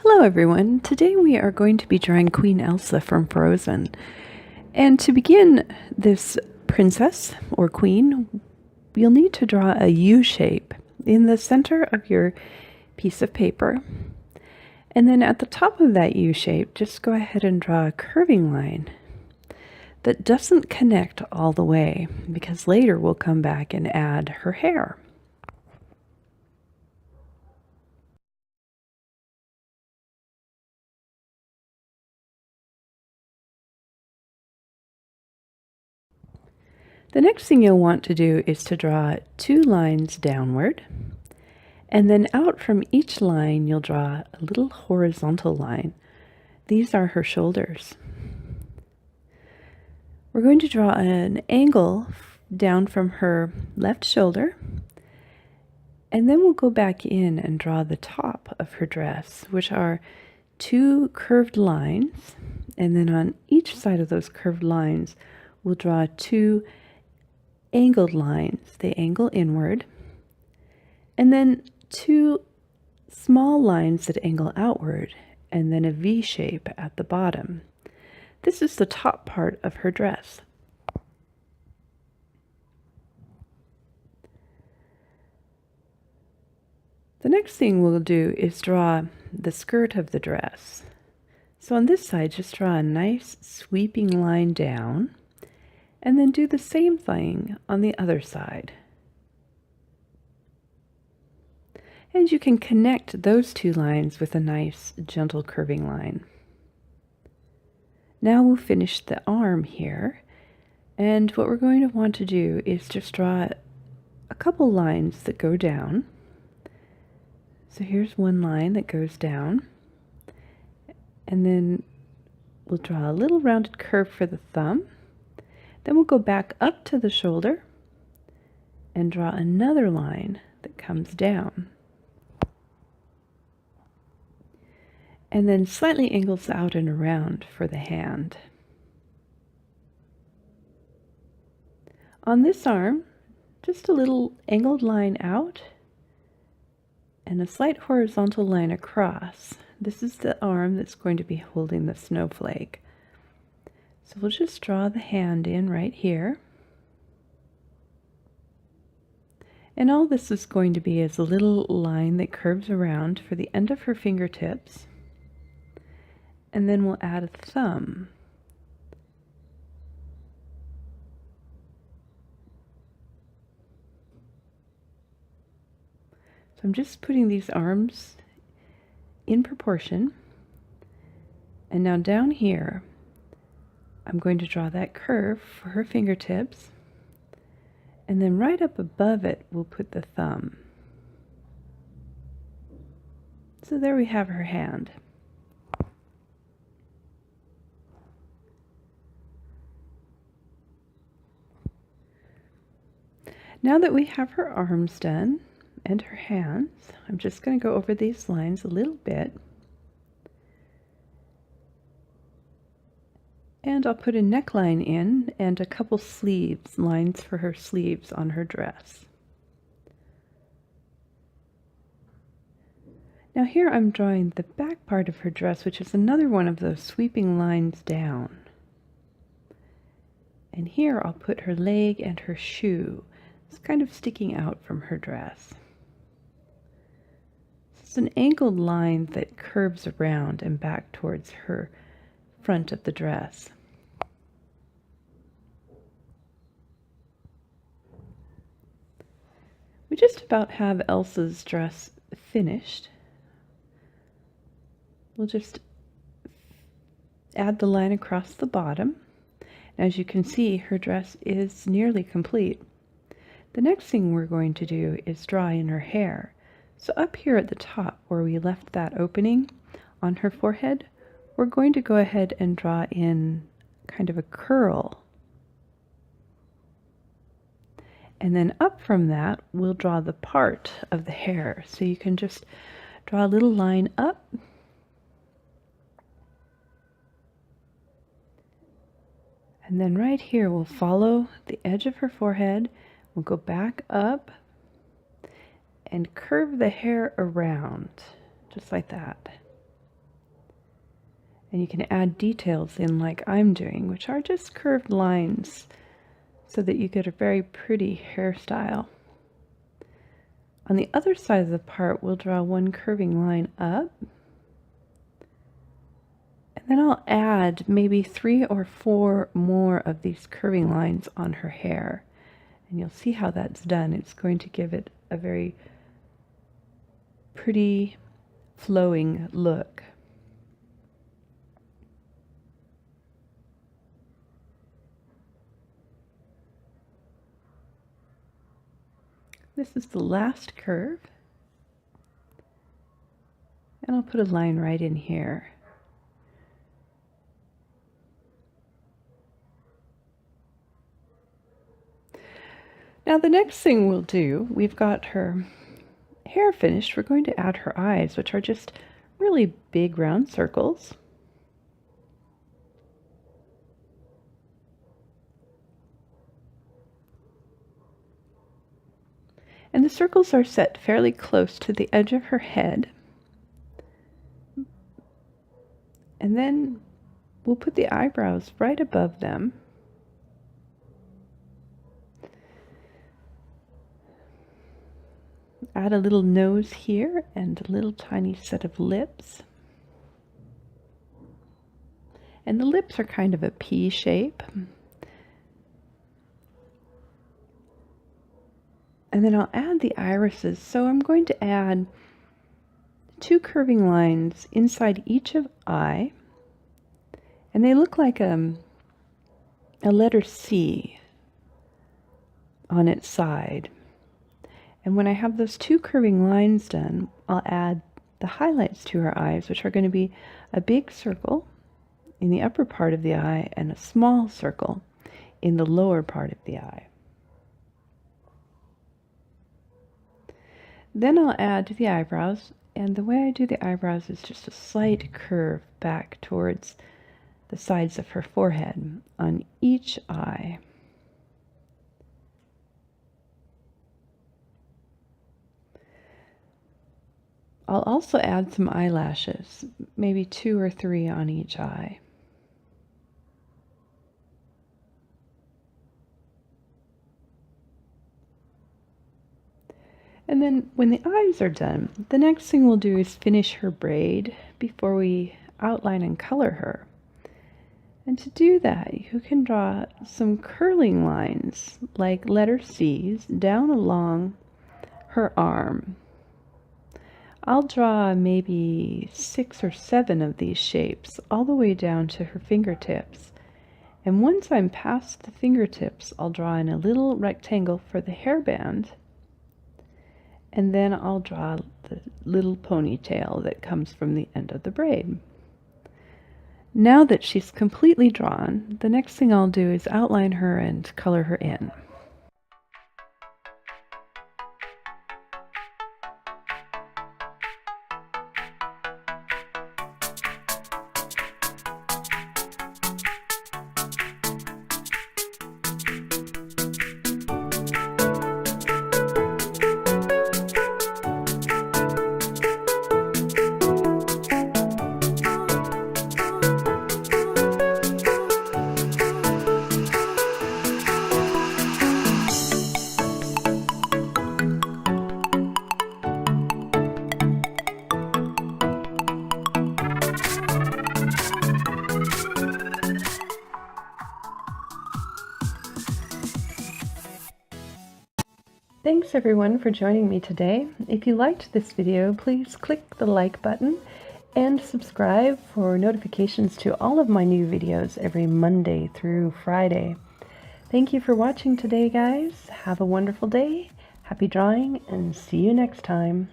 Hello everyone, today we are going to be drawing Queen Elsa from Frozen. And to begin this princess or queen, you'll need to draw a U shape in the center of your piece of paper. And then at the top of that U shape, just go ahead and draw a curving line that doesn't connect all the way, because later we'll come back and add her hair. The next thing you'll want to do is to draw 2 lines downward, and then out from each line you'll draw a little horizontal line. These are her shoulders. We're going to draw an angle down from her left shoulder, and then we'll go back in and draw the top of her dress, which are 2 curved lines, and then on each side of those curved lines we'll draw 2 angled lines. They angle inward, and then 2 small lines that angle outward, and then a V shape at the bottom. This is the top part of her dress. The next thing we'll do is draw the skirt of the dress. So on this side, just draw a nice sweeping line down, and then do the same thing on the other side. And you can connect those 2 lines with a nice gentle curving line. Now we'll finish the arm here, and what we're going to want to do is just draw a couple lines that go down. So here's one line that goes down, and then we'll draw a little rounded curve for the thumb. Then we'll go back up to the shoulder and draw another line that comes down, and then slightly angles out and around for the hand. On this arm, just a little angled line out and a slight horizontal line across. This is the arm that's going to be holding the snowflake. So we'll just draw the hand in right here. And all this is going to be is a little line that curves around for the end of her fingertips. And then we'll add a thumb. So I'm just putting these arms in proportion. And now down here, I'm going to draw that curve for her fingertips, and then right up above it we'll put the thumb. So there we have her hand. Now that we have her arms done and her hands, I'm just going to go over these lines a little bit. And I'll put a neckline in and a couple sleeves, lines for her sleeves on her dress. Now here I'm drawing the back part of her dress, which is another one of those sweeping lines down. And here I'll put her leg and her shoe. It's kind of sticking out from her dress. It's an angled line that curves around and back towards her front of the dress. We just about have Elsa's dress finished. We'll just add the line across the bottom. As you can see, her dress is nearly complete. The next thing we're going to do is draw in her hair. So up here at the top where we left that opening on her forehead, we're going to go ahead and draw in kind of a curl. And then up from that, we'll draw the part of the hair. So you can just draw a little line up. And then right here, we'll follow the edge of her forehead. We'll go back up and curve the hair around, just like that. And you can add details in like I'm doing, which are just curved lines so that you get a very pretty hairstyle. On the other side of the part, we'll draw one curving line up. And then I'll add maybe 3 or 4 more of these curving lines on her hair. And you'll see how that's done. It's going to give it a very pretty, flowing look. This is the last curve, and I'll put a line right in here. Now the next thing we'll do, we've got her hair finished, we're going to add her eyes, which are just really big round circles. And the circles are set fairly close to the edge of her head. And then we'll put the eyebrows right above them. Add a little nose here and a little tiny set of lips. And the lips are kind of a pea shape. And then I'll add the irises. So I'm going to add 2 curving lines inside each of eye. And they look like a letter C on its side. And when I have those 2 curving lines done, I'll add the highlights to her eyes, which are going to be a big circle in the upper part of the eye and a small circle in the lower part of the eye. Then I'll add the eyebrows, and the way I do the eyebrows is just a slight curve back towards the sides of her forehead on each eye. I'll also add some eyelashes, maybe 2 or 3 on each eye. And then when the eyes are done, the next thing we'll do is finish her braid before we outline and color her. And to do that, you can draw some curling lines like letter C's down along her arm. I'll draw maybe 6 or 7 of these shapes all the way down to her fingertips. And once I'm past the fingertips, I'll draw in a little rectangle for the hairband. And then I'll draw the little ponytail that comes from the end of the braid. Now that she's completely drawn, the next thing I'll do is outline her and color her in. Thanks everyone for joining me today. If you liked this video, please click the like button and subscribe for notifications to all of my new videos every Monday through Friday. Thank you for watching today, guys. Have a wonderful day, happy drawing, and see you next time.